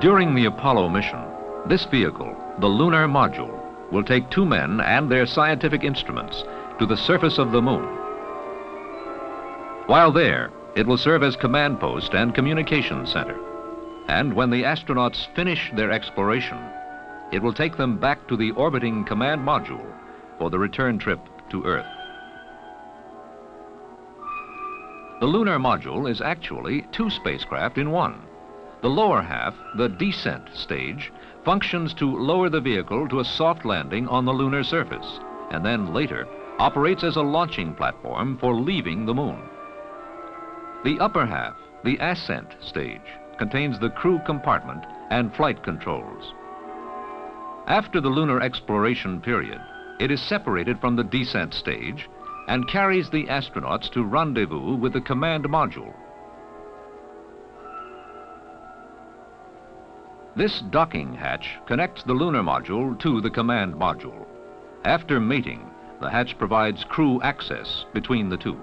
During the Apollo mission, this vehicle, the Lunar Module, will take 2 men and their scientific instruments to the surface of the moon. While there, it will serve as command post and communications center. And when the astronauts finish their exploration, it will take them back to the orbiting command module for the return trip to Earth. The Lunar Module is actually 2 spacecraft in one. The lower half, the descent stage, functions to lower the vehicle to a soft landing on the lunar surface, and then later operates as a launching platform for leaving the moon. The upper half, the ascent stage, contains the crew compartment and flight controls. After the lunar exploration period, it is separated from the descent stage and carries the astronauts to rendezvous with the command module. This docking hatch connects the lunar module to the command module. After mating, the hatch provides crew access between the two.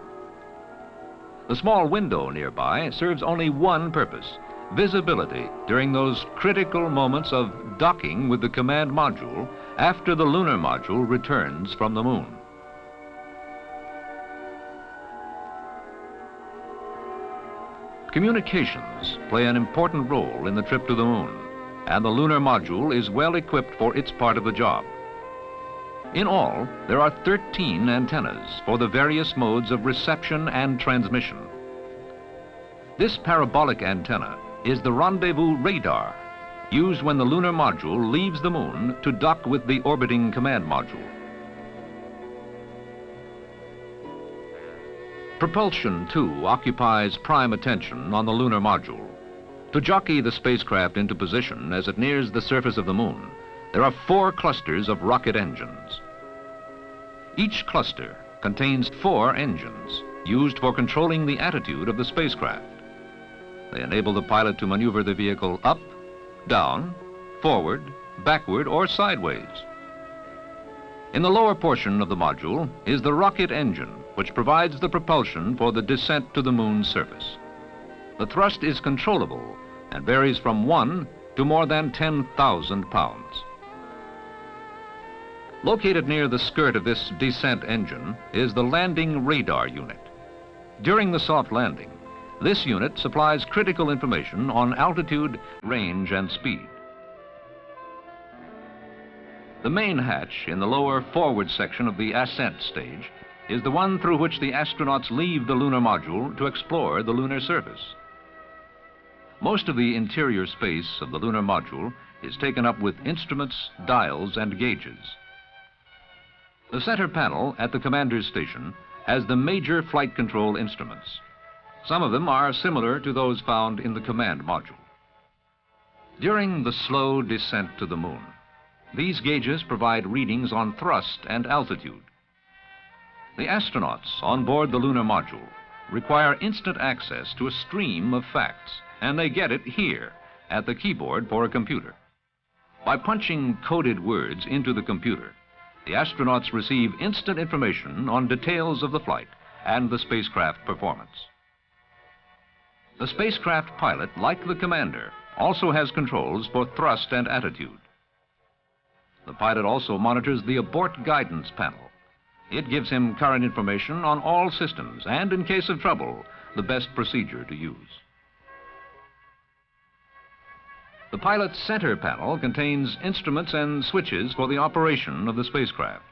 The small window nearby serves only one purpose: visibility during those critical moments of docking with the command module after the lunar module returns from the moon. Communications play an important role in the trip to the moon, and the lunar module is well equipped for its part of the job. In all, there are 13 antennas for the various modes of reception and transmission. This parabolic antenna is the rendezvous radar, used when the lunar module leaves the moon to dock with the orbiting command module. Propulsion, too, occupies prime attention on the lunar module. To jockey the spacecraft into position as it nears the surface of the moon, there are 4 clusters of rocket engines. Each cluster contains 4 engines used for controlling the attitude of the spacecraft. They enable the pilot to maneuver the vehicle up, down, forward, backward, or sideways. In the lower portion of the module is the rocket engine, which provides the propulsion for the descent to the moon's surface. The thrust is controllable and varies from 1 to more than 10,000 pounds. Located near the skirt of this descent engine is the landing radar unit. During the soft landing, this unit supplies critical information on altitude, range, and speed. The main hatch in the lower forward section of the ascent stage is the one through which the astronauts leave the lunar module to explore the lunar surface. Most of the interior space of the lunar module is taken up with instruments, dials, and gauges. The center panel at the commander's station has the major flight control instruments. Some of them are similar to those found in the command module. During the slow descent to the moon, these gauges provide readings on thrust and altitude. The astronauts on board the lunar module require instant access to a stream of facts, and they get it here at the keyboard for a computer. By punching coded words into the computer, the astronauts receive instant information on details of the flight and the spacecraft performance. The spacecraft pilot, like the commander, also has controls for thrust and attitude. The pilot also monitors the abort guidance panel. It gives him current information on all systems and, in case of trouble, the best procedure to use. The pilot's center panel contains instruments and switches for the operation of the spacecraft.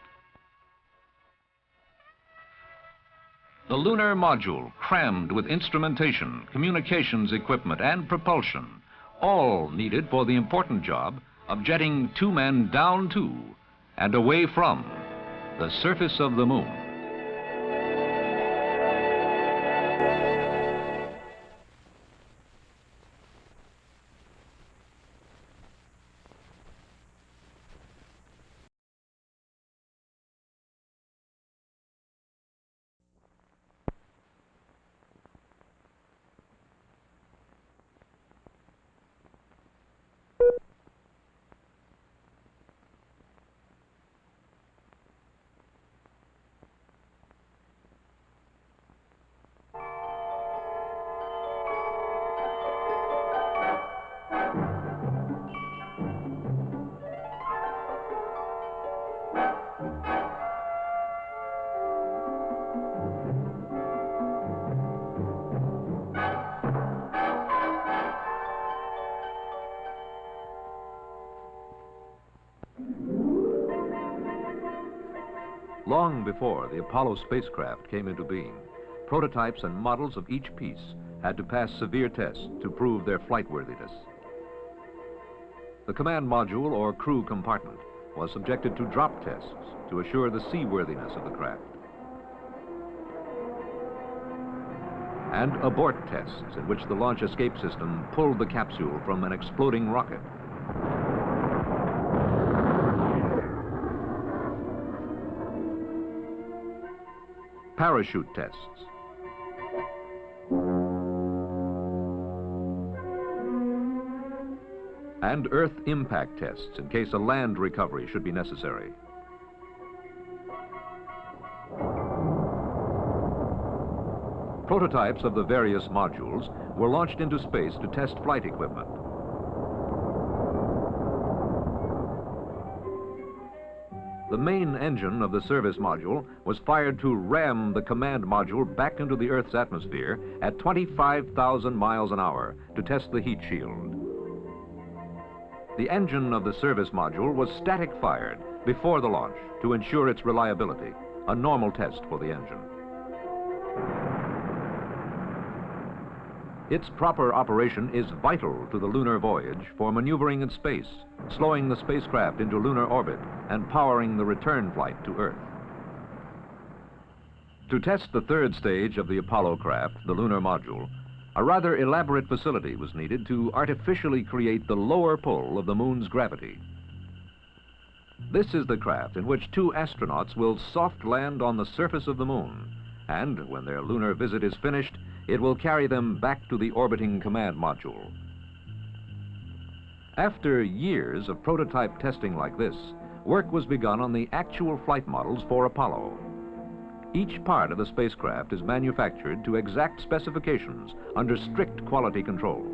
The lunar module, crammed with instrumentation, communications equipment, and propulsion, all needed for the important job of jetting 2 men down to and away from the surface of the moon. Long before the Apollo spacecraft came into being, prototypes and models of each piece had to pass severe tests to prove their flightworthiness. The command module or crew compartment was subjected to drop tests to assure the seaworthiness of the craft, and abort tests in which the launch escape system pulled the capsule from an exploding rocket. Parachute tests. And Earth impact tests in case a land recovery should be necessary. Prototypes of the various modules were launched into space to test flight equipment. The main engine of the service module was fired to ram the command module back into the Earth's atmosphere at 25,000 miles an hour to test the heat shield. The engine of the service module was static fired before the launch to ensure its reliability, a normal test for the engine. Its proper operation is vital to the lunar voyage for maneuvering in space, slowing the spacecraft into lunar orbit, and powering the return flight to Earth. To test the third stage of the Apollo craft, the Lunar Module, a rather elaborate facility was needed to artificially create the lower pull of the Moon's gravity. This is the craft in which two astronauts will soft land on the surface of the Moon, and when their lunar visit is finished, it will carry them back to the orbiting command module. After years of prototype testing like this, work was begun on the actual flight models for Apollo. Each part of the spacecraft is manufactured to exact specifications under strict quality control.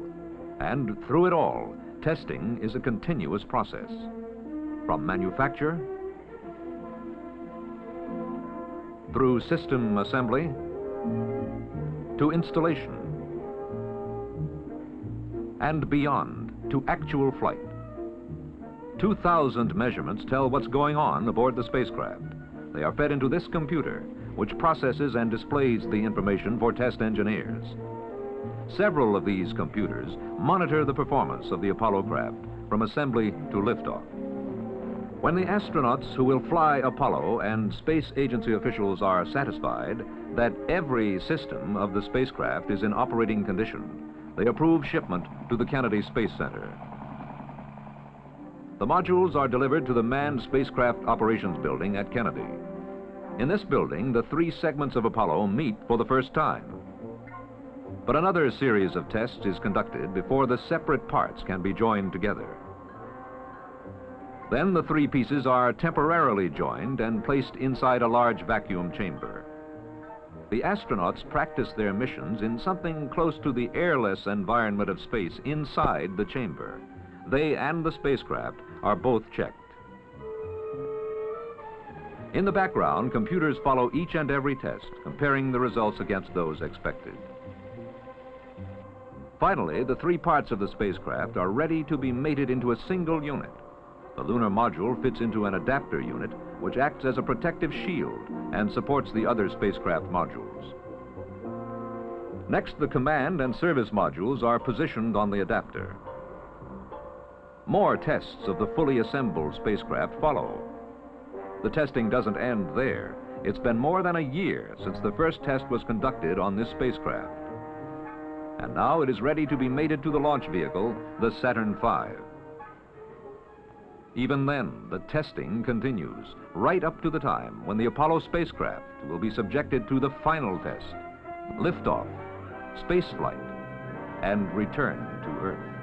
And through it all, testing is a continuous process. From manufacture, through system assembly, to installation, and beyond to actual flight. 2,000 measurements tell what's going on aboard the spacecraft. They are fed into this computer, which processes and displays the information for test engineers. Several of these computers monitor the performance of the Apollo craft from assembly to liftoff. When the astronauts who will fly Apollo and space agency officials are satisfied that every system of the spacecraft is in operating condition, they approve shipment to the Kennedy Space Center. The modules are delivered to the Manned Spacecraft Operations Building at Kennedy. In this building, the three segments of Apollo meet for the first time. But another series of tests is conducted before the separate parts can be joined together. Then the three pieces are temporarily joined and placed inside a large vacuum chamber. The astronauts practice their missions in something close to the airless environment of space inside the chamber. They and the spacecraft are both checked. In the background, computers follow each and every test, comparing the results against those expected. Finally, the three parts of the spacecraft are ready to be mated into a single unit. The lunar module fits into an adapter unit, which acts as a protective shield and supports the other spacecraft modules. Next, the command and service modules are positioned on the adapter. More tests of the fully assembled spacecraft follow. The testing doesn't end there. It's been more than a year since the first test was conducted on this spacecraft. And now it is ready to be mated to the launch vehicle, the Saturn V. Even then, the testing continues, right up to the time when the Apollo spacecraft will be subjected to the final test, liftoff, spaceflight, and return to Earth.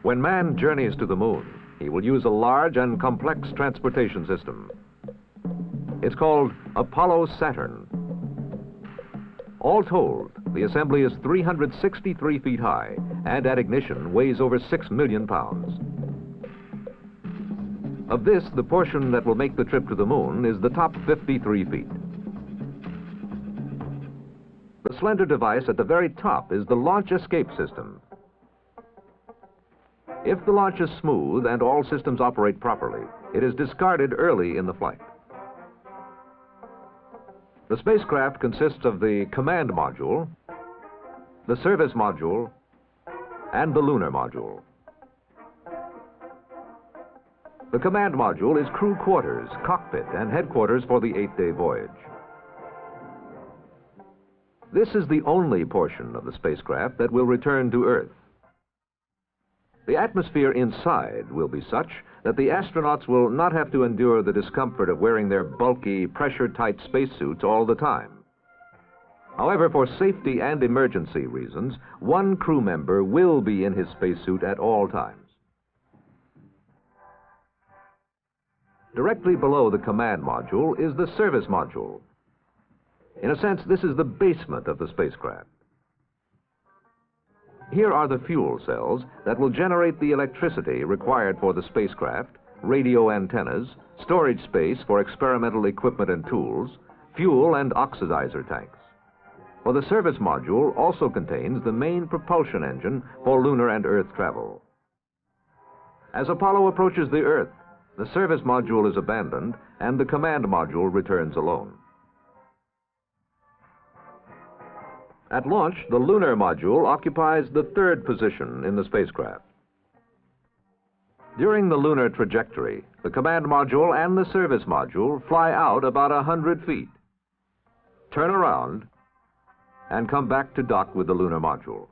When man journeys to the moon, he will use a large and complex transportation system. It's called Apollo Saturn. All told, the assembly is 363 feet high and at ignition weighs over 6 million pounds. Of this, the portion that will make the trip to the moon is the top 53 feet. The slender device at the very top is the launch escape system. If the launch is smooth and all systems operate properly, it is discarded early in the flight. The spacecraft consists of the command module, the service module, and the lunar module. The command module is crew quarters, cockpit, and headquarters for the 8-day voyage. This is the only portion of the spacecraft that will return to Earth. The atmosphere inside will be such that the astronauts will not have to endure the discomfort of wearing their bulky, pressure-tight spacesuits all the time. However, for safety and emergency reasons, one crew member will be in his spacesuit at all times. Directly below the command module is the service module. In a sense, this is the basement of the spacecraft. Here are the fuel cells that will generate the electricity required for the spacecraft, radio antennas, storage space for experimental equipment and tools, fuel and oxidizer tanks. For the service module also contains the main propulsion engine for lunar and Earth travel. As Apollo approaches the Earth, the service module is abandoned and the command module returns alone. At launch, the lunar module occupies the third position in the spacecraft. During the lunar trajectory, the command module and the service module fly out about 100 feet, turn around, and come back to dock with the lunar module.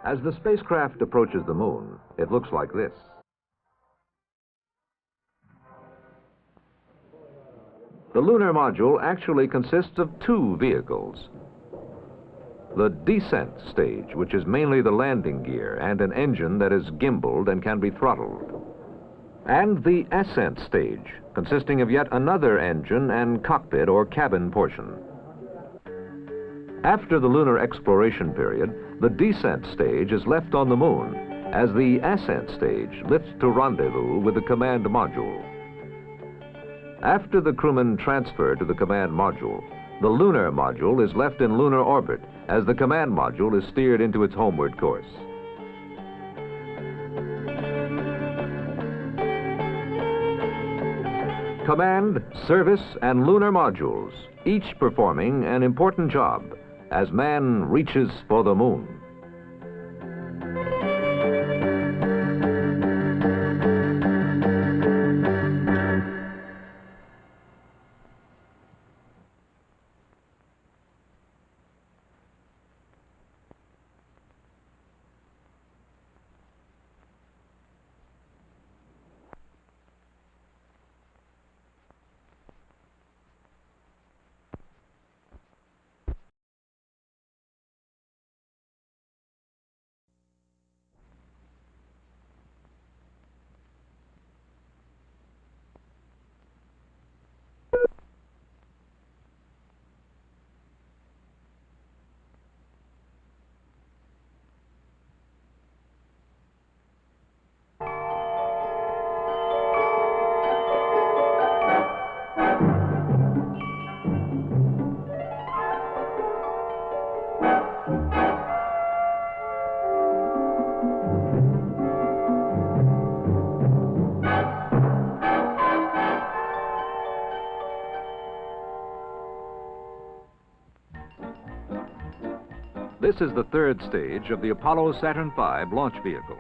As the spacecraft approaches the moon, it looks like this. The lunar module actually consists of two vehicles. The descent stage, which is mainly the landing gear and an engine that is gimbaled and can be throttled. And the ascent stage, consisting of yet another engine and cockpit or cabin portion. After the lunar exploration period, the descent stage is left on the moon, as the ascent stage lifts to rendezvous with the command module. After the crewmen transfer to the command module, the lunar module is left in lunar orbit, as the command module is steered into its homeward course. Command, service, and lunar modules, each performing an important job as man reaches for the moon. This is the third stage of the Apollo Saturn V launch vehicle.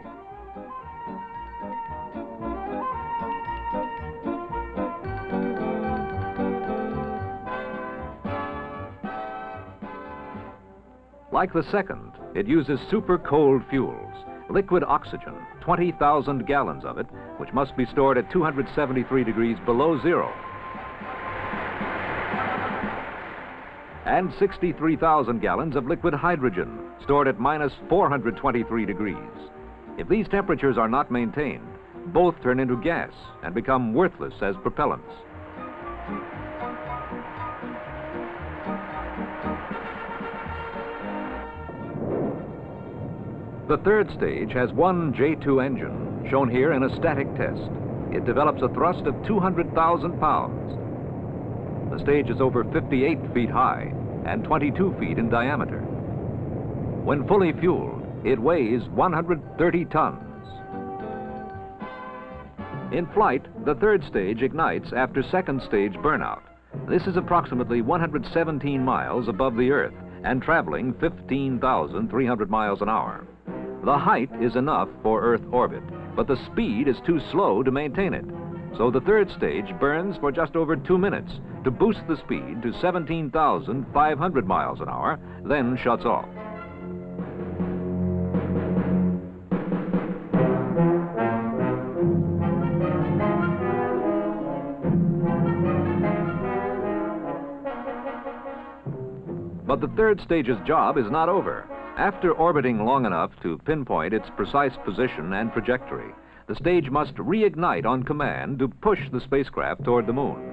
Like the second, it uses super cold fuels liquid oxygen, 20,000 gallons of it, which must be stored at 273 degrees below zero, and 63,000 gallons of liquid hydrogen, stored at minus 423 degrees. If these temperatures are not maintained, both turn into gas and become worthless as propellants. The third stage has one J2 engine, shown here in a static test. It develops a thrust of 200,000 pounds. The stage is over 58 feet high and 22 feet in diameter. When fully fueled, it weighs 130 tons. In flight, the third stage ignites after second stage burnout. This is approximately 117 miles above the Earth and traveling 15,300 miles an hour. The height is enough for Earth orbit, but the speed is too slow to maintain it. So the third stage burns for just over 2 minutes to boost the speed to 17,500 miles an hour, then shuts off. But the third stage's job is not over. After orbiting long enough to pinpoint its precise position and trajectory, the stage must reignite on command to push the spacecraft toward the moon.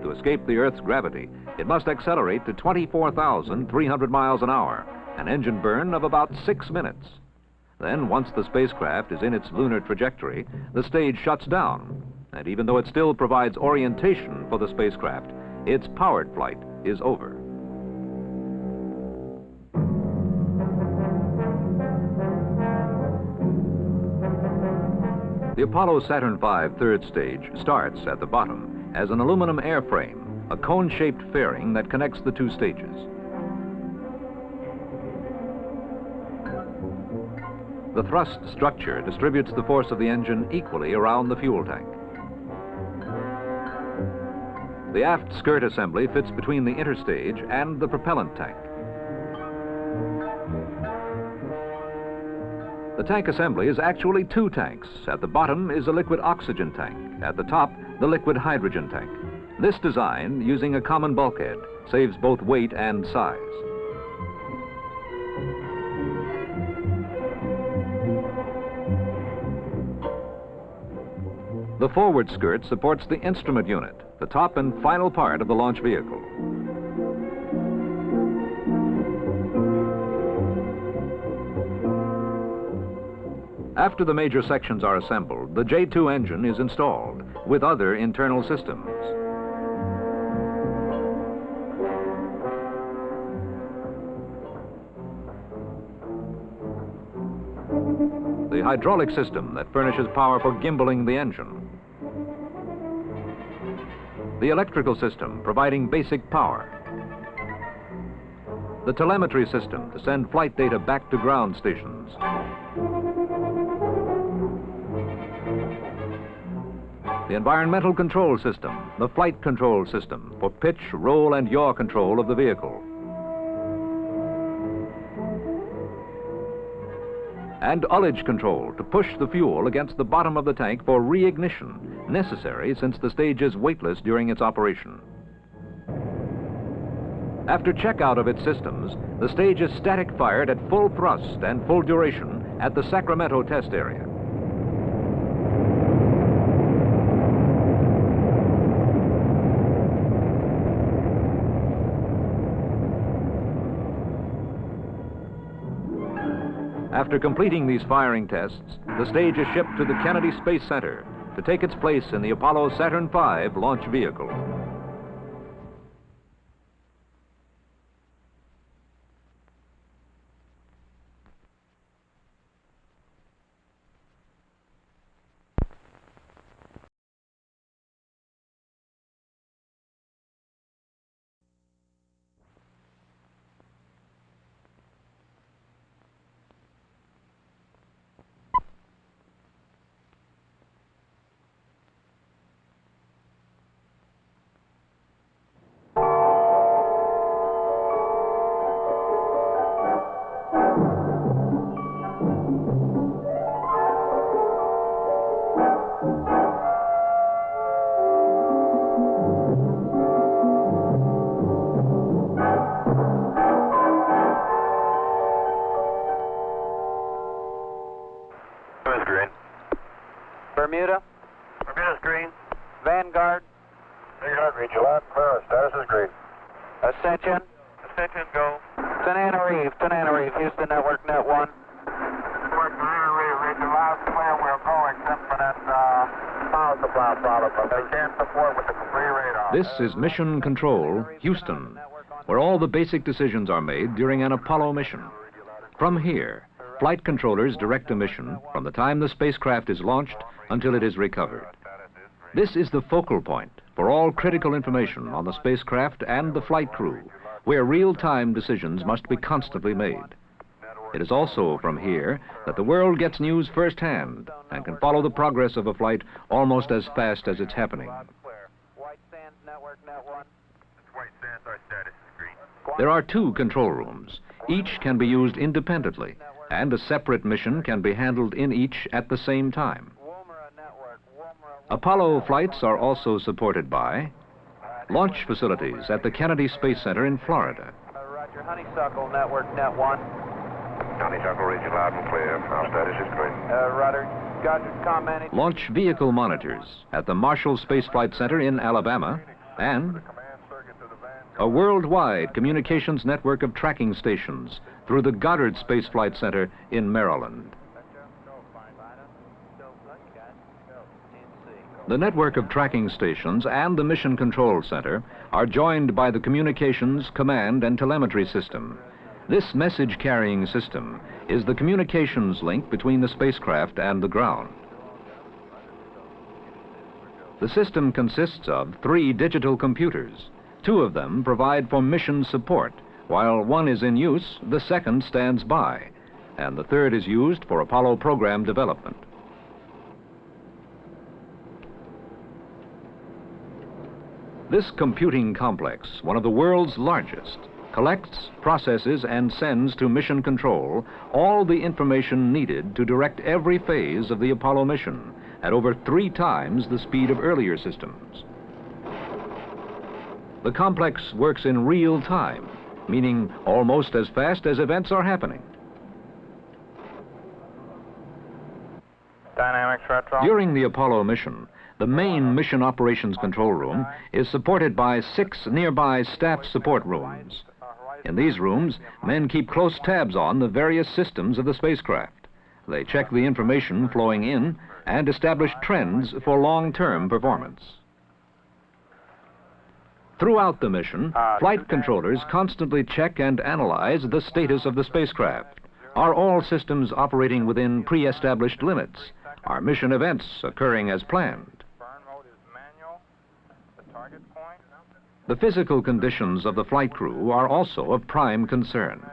To escape the Earth's gravity, it must accelerate to 24,300 miles an hour, an engine burn of about 6 minutes. Then, once the spacecraft is in its lunar trajectory, the stage shuts down. And even though it still provides orientation for the spacecraft, its powered flight is over. The Apollo Saturn V third stage starts at the bottom as an aluminum airframe, a cone-shaped fairing that connects the two stages. The thrust structure distributes the force of the engine equally around the fuel tank. The aft skirt assembly fits between the interstage and the propellant tank. The tank assembly is actually two tanks. At the bottom is a liquid oxygen tank. At the top, the liquid hydrogen tank. This design, using a common bulkhead, saves both weight and size. The forward skirt supports the instrument unit, the top and final part of the launch vehicle. After the major sections are assembled, the J2 engine is installed with other internal systems. The hydraulic system that furnishes power for gimbaling the engine. The electrical system providing basic power. The telemetry system to send flight data back to ground stations. The environmental control system, the flight control system for pitch, roll, and yaw control of the vehicle. And ullage control to push the fuel against the bottom of the tank for reignition, necessary since the stage is weightless during its operation. After checkout of its systems, the stage is static fired at full thrust and full duration at the Sacramento test area. After completing these firing tests, the stage is shipped to the Kennedy Space Center to take its place in the Apollo Saturn V launch vehicle. Bermuda? Bermuda's green. Vanguard? Vanguard, read you loud and clear. Status is green. Ascension? Ascension, go. Tanana Reef, Houston Network, Net 1. Network, Tanana Reef, read you loud and clear. We'll go except for that power supply problem, but they can't support with the complete radar. This is Mission Control, Houston, where all the basic decisions are made during an Apollo mission. From here, flight controllers direct a mission from the time the spacecraft is launched until it is recovered. This is the focal point for all critical information on the spacecraft and the flight crew, where real-time decisions must be constantly made. It is also from here that the world gets news firsthand and can follow the progress of a flight almost as fast as it's happening. White Sands Network, Net 1. White Sands, our status is green. There are 2 control rooms. Each can be used independently, and a separate mission can be handled in each at the same time. Apollo flights are also supported by launch facilities at the Kennedy Space Center in Florida. Roger, Honeysuckle Network, Net 1. Honeysuckle, read you loud and clear. Our status is green. Roger, Godfrey, commenting. Launch vehicle monitors at the Marshall Space Flight Center in Alabama, and a worldwide communications network of tracking stations through the Goddard Space Flight Center in Maryland. The network of tracking stations and the Mission Control Center are joined by the Communications, Command, and Telemetry System. This message-carrying system is the communications link between the spacecraft and the ground. The system consists of 3 digital computers. 2 of them provide for mission support. While one is in use, the second stands by, and the third is used for Apollo program development. This computing complex, one of the world's largest, collects, processes, and sends to Mission Control all the information needed to direct every phase of the Apollo mission at over 3 times the speed of earlier systems. The complex works in real time, meaning almost as fast as events are happening. Dynamics, retro. During the Apollo mission, the main Mission Operations Control Room is supported by 6 nearby staff support rooms. In these rooms, men keep close tabs on the various systems of the spacecraft. They check the information flowing in and establish trends for long-term performance. Throughout the mission, flight controllers constantly check and analyze the status of the spacecraft. Are all systems operating within pre-established limits? Are mission events occurring as planned? The physical conditions of the flight crew are also of prime concern.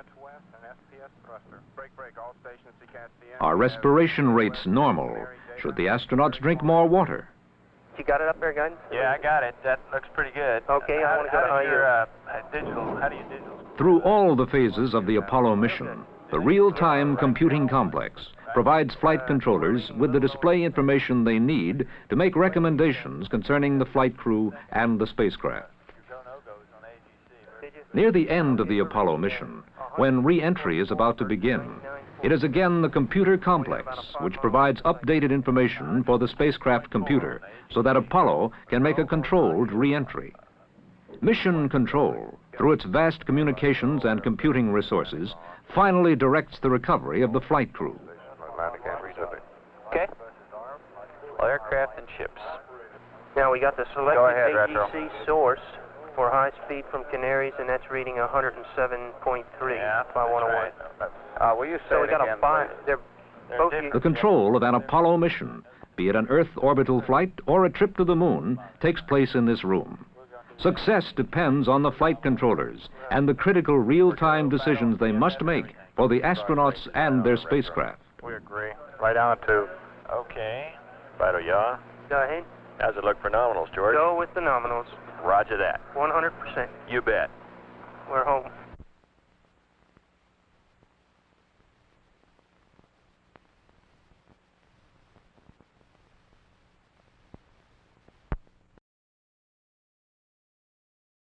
Are respiration rates normal? Should the astronauts drink more water? You got it up there, guys? Yeah, I got it. That looks pretty good. Okay, I want to go to how do you digital? Through all the phases of the Apollo mission, the real-time computing complex provides flight controllers with the display information they need to make recommendations concerning the flight crew and the spacecraft. Near the end of the Apollo mission, when re-entry is about to begin, it is again the computer complex which provides updated information for the spacecraft computer so that Apollo can make a controlled re-entry. Mission Control, through its vast communications and computing resources, finally directs the recovery of the flight crew. Okay. Aircraft and ships. Now we got the selected Go ahead, AGC Retro. source for high speed from Canaries, and that's reading 107.3 Yeah, by 101. Will you say So we it got again, a 5. please? They're both. The control of an Apollo mission, be it an Earth orbital flight or a trip to the moon, takes place in this room. Success depends on the flight controllers and the critical real-time decisions they must make for the astronauts and their spacecraft. We agree. Right on to. Okay. Vital yaw. Go ahead. How's it look for nominals, George? Go with the nominals. Roger that. 100%. You bet. We're home.